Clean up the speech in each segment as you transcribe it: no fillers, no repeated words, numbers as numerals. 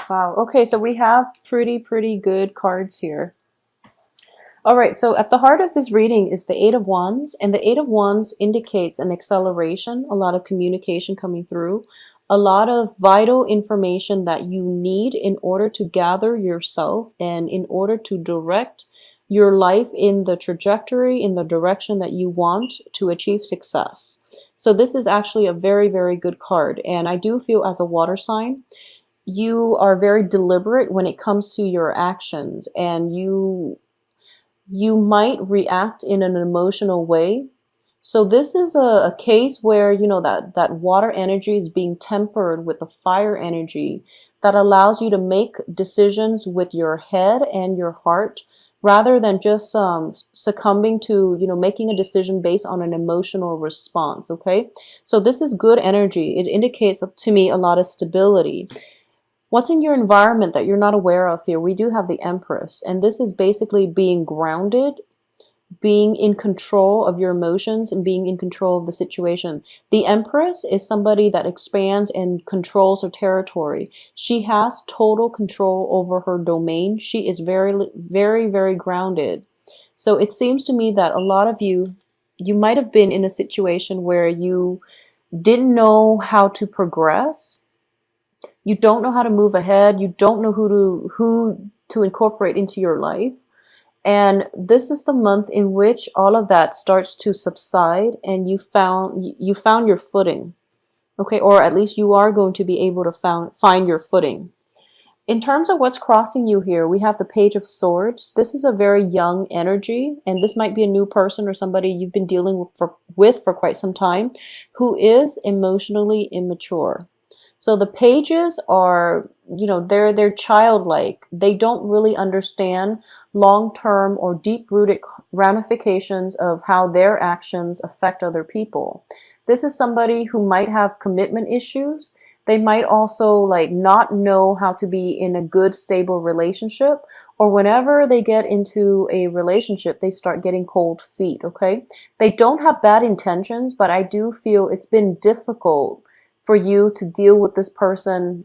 Wow. Okay, so we have pretty good cards here. All right, so at the heart of this reading is the Eight of Wands, and the Eight of Wands indicates an acceleration, a lot of communication coming through, a lot of vital information that you need in order to gather yourself and in order to direct your life in the trajectory, in the direction that you want to achieve success. So this is actually a very good card, and I do feel as a water sign, you are very deliberate when it comes to your actions, and you might react in an emotional way. So this is a case where, you know, that water energy is being tempered with the fire energy that allows you to make decisions with your head and your heart rather than just succumbing to, you know, making a decision based on an emotional response. Okay, so this is good energy. It indicates to me a lot of stability. What's in your environment that you're not aware of here? We do have the Empress, and this is basically being grounded, being in control of your emotions, and being in control of the situation. The Empress is somebody that expands and controls her territory. She has total control over her domain. She is very grounded. So it seems to me that a lot of you might have been in a situation where you didn't know how to progress. You don't know how to move ahead. You don't know who to incorporate into your life. And this is the month in which all of that starts to subside and you found your footing. Okay, or at least you are going to be able to find your footing. In terms of what's crossing you here, we have the Page of Swords. This is a very young energy, and this might be a new person or somebody you've been dealing with for quite some time who is emotionally immature. So the pages are, you know, they're childlike. They don't really understand long-term or deep-rooted ramifications of how their actions affect other people. This is somebody who might have commitment issues. They might also like not know how to be in a good, stable relationship, or whenever they get into a relationship, they start getting cold feet, okay? They don't have bad intentions, but I do feel it's been difficult for you to deal with this person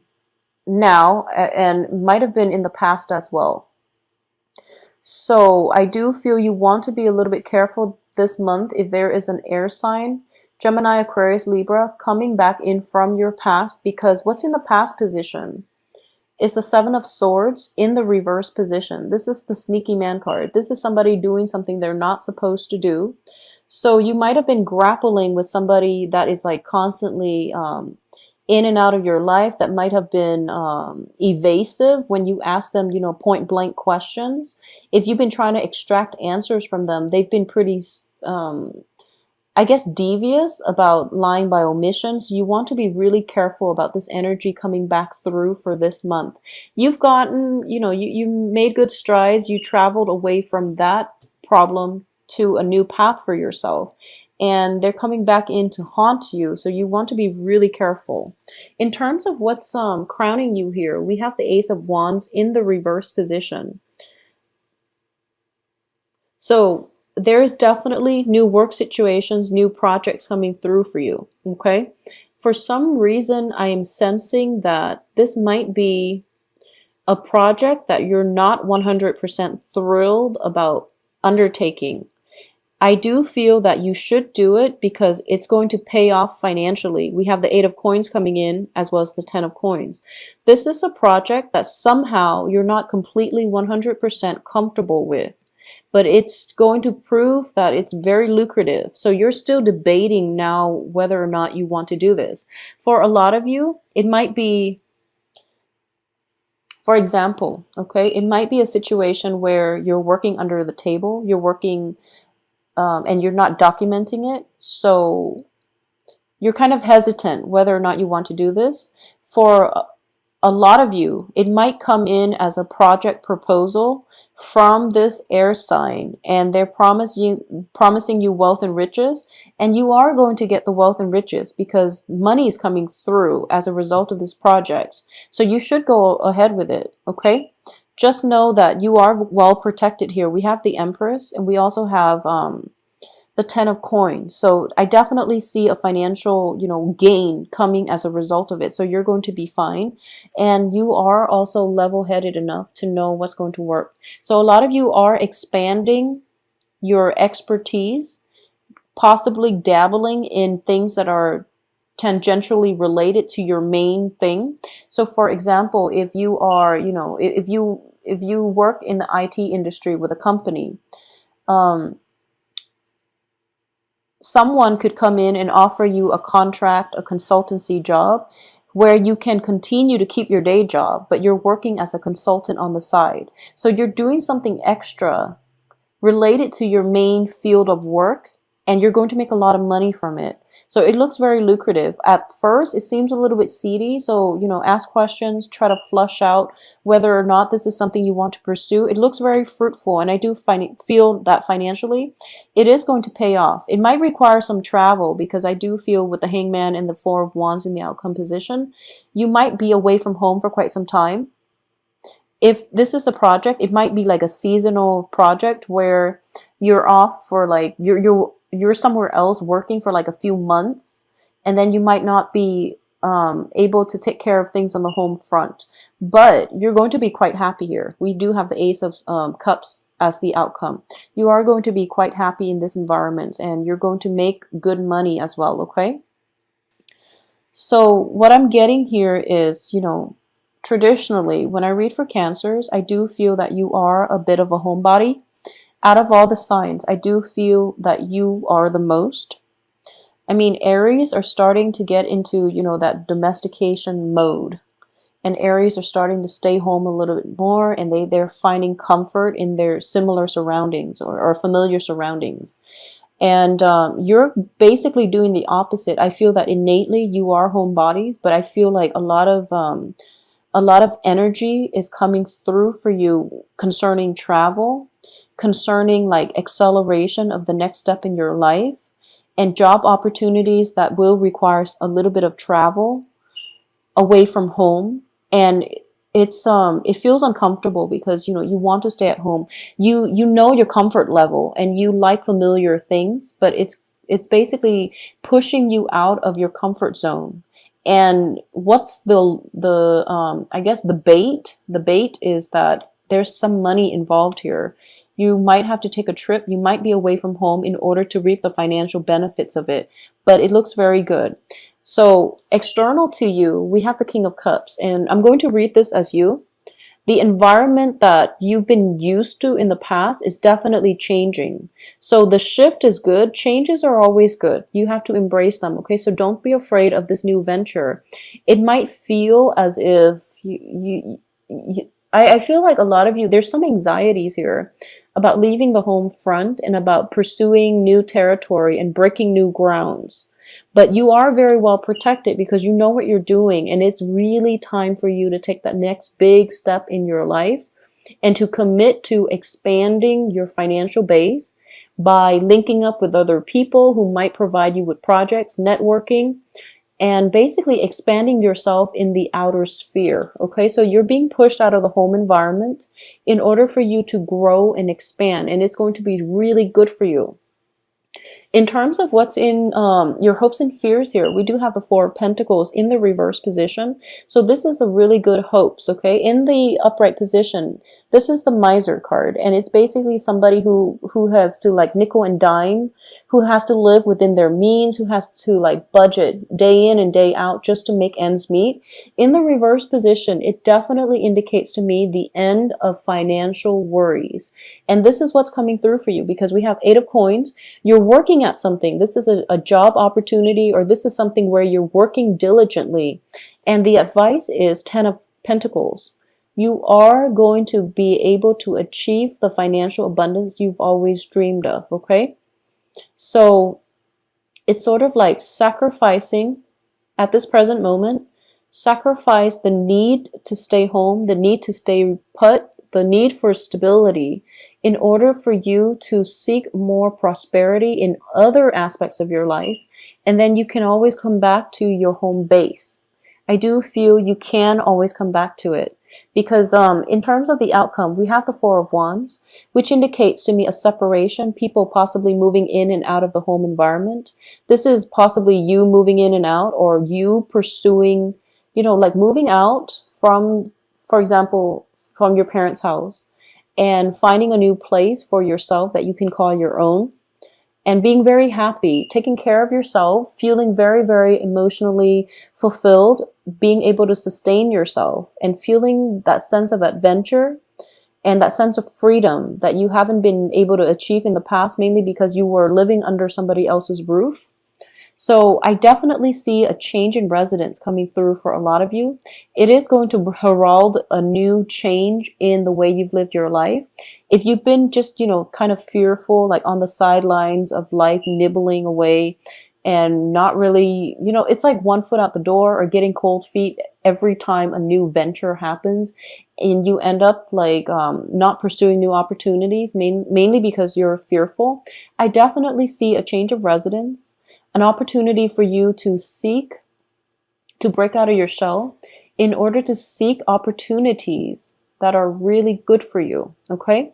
now, and might have been in the past as well. So I do feel you want to be a little bit careful this month if there is an air sign, Gemini, Aquarius, Libra, coming back in from your past, because what's in the past position is the Seven of Swords in the reverse position. This is the sneaky man card. This is somebody doing something they're not supposed to do. So you might have been grappling with somebody that is like constantly in and out of your life, that might have been evasive when you ask them, you know, point blank questions. If you've been trying to extract answers from them, they've been pretty, I guess, devious about lying by omission. So you want to be really careful about this energy coming back through for this month. You've gotten, you know, you made good strides. You traveled away from that problem to a new path for yourself, and they're coming back in to haunt you, so you want to be really careful. In terms of what's crowning you here, we have the Ace of Wands in the reverse position. So there is definitely new work situations, new projects coming through for you, okay? For some reason, I am sensing that this might be a project that you're not 100% thrilled about undertaking. I do feel that you should do it because it's going to pay off financially. We have the Eight of Coins coming in as well as the Ten of Coins. This is a project that somehow you're not completely 100% comfortable with, but it's going to prove that it's very lucrative. So you're still debating now whether or not you want to do this. For a lot of you, it might be, for example, okay, it might be a situation where you're working under the table, you're working and you're not documenting it. So you're kind of hesitant whether or not you want to do this. For a lot of you, it might come in as a project proposal from this air sign, and they're promising you wealth and riches, and you are going to get the wealth and riches because money is coming through as a result of this project. So you should go ahead with it, okay? Just know that you are well protected here. We have the Empress, and we also have the 10 of coins. So I definitely see a financial, gain coming as a result of it. So you're going to be fine. And you are also level-headed enough to know what's going to work. So a lot of you are expanding your expertise, possibly dabbling in things that are tangentially related to your main thing. So for example, if you are, if you work in the IT industry with a company, um, someone could come in and offer you a contract, a consultancy job, where you can continue to keep your day job, but you're working as a consultant on the side. So you're doing something extra related to your main field of work, and you're going to make a lot of money from it. So it looks very lucrative. At first, it seems a little bit seedy. So, ask questions, try to flush out whether or not this is something you want to pursue. It looks very fruitful, and I do feel that financially, it is going to pay off. It might require some travel because I do feel with the Hangman and the Four of Wands in the outcome position, you might be away from home for quite some time. If this is a project, it might be like a seasonal project where you're off for like you're somewhere else working for like a few months, and then you might not be able to take care of things on the home front. But you're going to be quite happy here. We do have the Ace of Cups as the outcome. You are going to be quite happy in this environment, and you're going to make good money as well, okay? So what I'm getting here is, traditionally, when I read for Cancers, I do feel that you are a bit of a homebody. Out of all the signs, I do feel that you are the most. I mean, Aries are starting to get into, that domestication mode. And Aries are starting to stay home a little bit more, and they're finding comfort in their similar surroundings or familiar surroundings. And you're basically doing the opposite. I feel that innately you are homebodies, but I feel like a lot of energy is coming through for you concerning travel, concerning like acceleration of the next step in your life, and job opportunities that will require a little bit of travel away from home. And it feels uncomfortable because you want to stay at home. You know your comfort level and you like familiar things, but it's basically pushing you out of your comfort zone. And what's the I guess the bait? The bait is that there's some money involved here. You might have to take a trip. You might be away from home in order to reap the financial benefits of it. But it looks very good. So external to you, we have the King of Cups. And I'm going to read this as you. The environment that you've been used to in the past is definitely changing. So the shift is good. Changes are always good. You have to embrace them, okay? So don't be afraid of this new venture. It might feel as if I feel like a lot of you, there's some anxieties here about leaving the home front and about pursuing new territory and breaking new grounds. But you are very well protected because you know what you're doing, and it's really time for you to take that next big step in your life and to commit to expanding your financial base by linking up with other people who might provide you with projects, networking, and basically expanding yourself in the outer sphere. Okay, so you're being pushed out of the home environment in order for you to grow and expand, and it's going to be really good for you. In terms of what's in your hopes and fears here, we do have the Four of Pentacles in the reverse position. So this is a really good hopes, okay? In the upright position, this is the Miser card, and it's basically somebody who has to like nickel and dime, who has to live within their means, who has to like budget day in and day out just to make ends meet. In the reverse position, it definitely indicates to me the end of financial worries. And this is what's coming through for you because we have Eight of Coins. You're working at something. This is a job opportunity, or this is something where you're working diligently. And the advice is 10 of Pentacles. You are going to be able to achieve the financial abundance you've always dreamed of, okay? So it's sort of like sacrificing at this present moment, sacrifice the need to stay home, the need to stay put, the need for stability in order for you to seek more prosperity in other aspects of your life. And then you can always come back to your home base. I do feel you can always come back to it. Because in terms of the outcome, we have the Four of Wands, which indicates to me a separation, people possibly moving in and out of the home environment. This is possibly you moving in and out, or you pursuing, like moving out from, for example, from your parents' house and finding a new place for yourself that you can call your own, and being very happy, taking care of yourself, feeling very, very emotionally fulfilled, being able to sustain yourself, and feeling that sense of adventure and that sense of freedom that you haven't been able to achieve in the past, mainly because you were living under somebody else's roof. So I definitely see a change in residence coming through for a lot of you. It is going to herald a new change in the way you've lived your life. If you've been just, kind of fearful, like on the sidelines of life, nibbling away and not really, it's like one foot out the door or getting cold feet every time a new venture happens, and you end up like not pursuing new opportunities, mainly because you're fearful. I definitely see a change of residence, an opportunity for you to break out of your shell in order to seek opportunities that are really good for you, okay?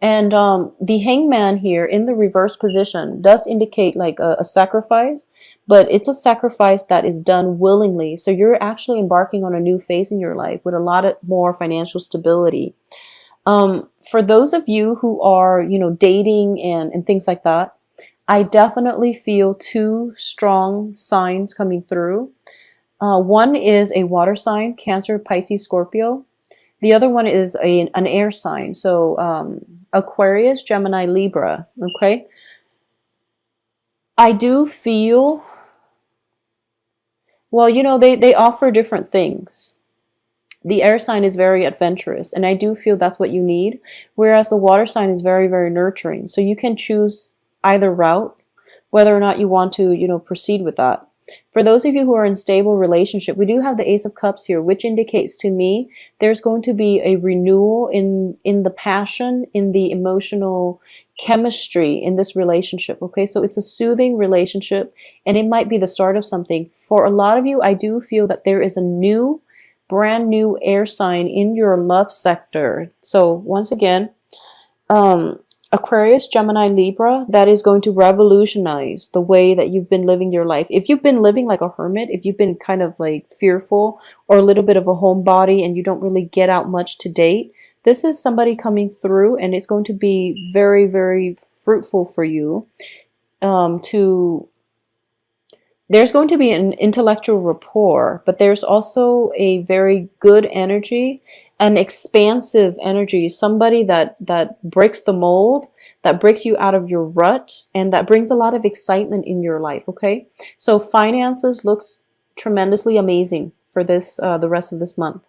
And the hangman here in the reverse position does indicate like a sacrifice, but it's a sacrifice that is done willingly. So you're actually embarking on a new phase in your life with a lot of more financial stability. For those of you who are, dating and things like that, I definitely feel two strong signs coming through. One is a water sign, Cancer, Pisces, Scorpio. The other one is an air sign, so Aquarius, Gemini, Libra, okay? I do feel, well, they offer different things. The air sign is very adventurous, and I do feel that's what you need, whereas the water sign is very, very nurturing. So you can choose either route, whether or not you want to, proceed with that. For those of you who are in stable relationship, we do have the Ace of Cups here, which indicates to me there's going to be a renewal in the passion, in the emotional chemistry in this relationship. Okay, so it's a soothing relationship, and it might be the start of something. For a lot of you, I do feel that there is a brand new air sign in your love sector. So once again, Aquarius, Gemini, Libra, that is going to revolutionize the way that you've been living your life. If you've been living like a hermit, if you've been kind of like fearful or a little bit of a homebody and you don't really get out much to date, this is somebody coming through, and it's going to be very, very fruitful for you. There's going to be an intellectual rapport, but there's also a very good energy, an expansive energy, somebody that breaks the mold, that breaks you out of your rut, and that brings a lot of excitement in your life, okay? So finances looks tremendously amazing for this the rest of this month.